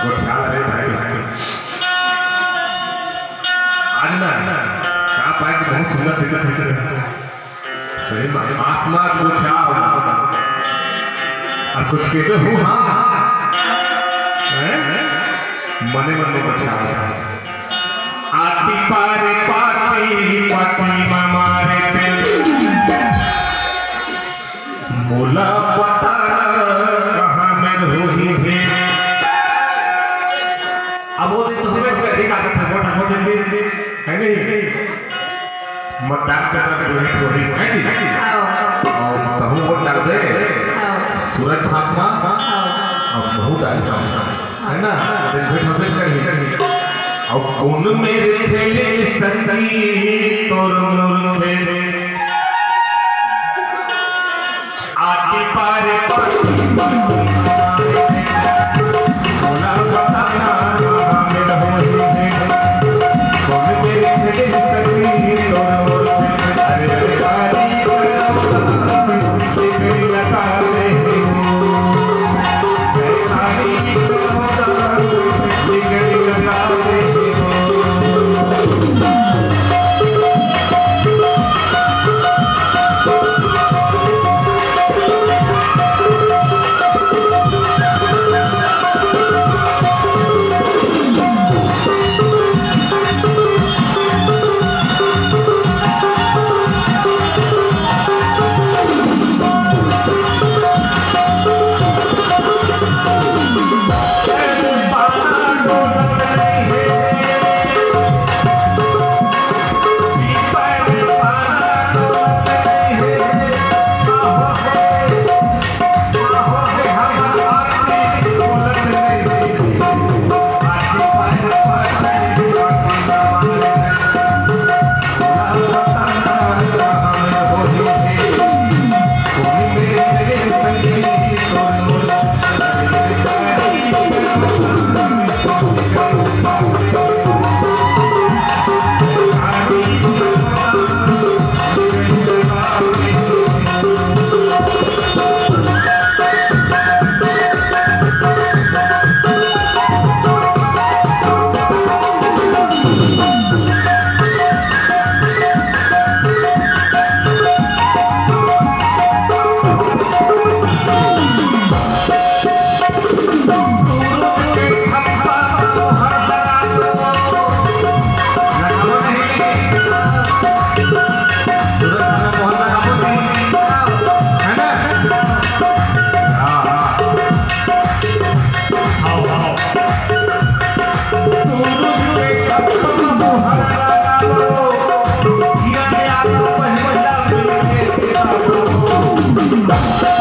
ख्याल है भाई आज ना क्या पाए कि बहुत सुंदर दिखत है सही बात आसमान को ख्याल और कुछ कहते हो हाँ मने मने को ख्याल आती पारे पाती पाती मारे दिल मोला पता कहाँ में रोही है अब वो दिन तो हमें एक आदत है मोटा मोटे दिन है नहीं मजाक करना रोही रोही है जी और कहूँ वो डाल दे सूरज भागमा और बहु डाल है ना दिन फिर हमें कहीं और कौन मेरे खेले संगीत तोर मेरे आती पारे मोला बताना मेरा होली है कौन मेरे खेले संगीत तोर अरे पारी मेरी लता दे Bye.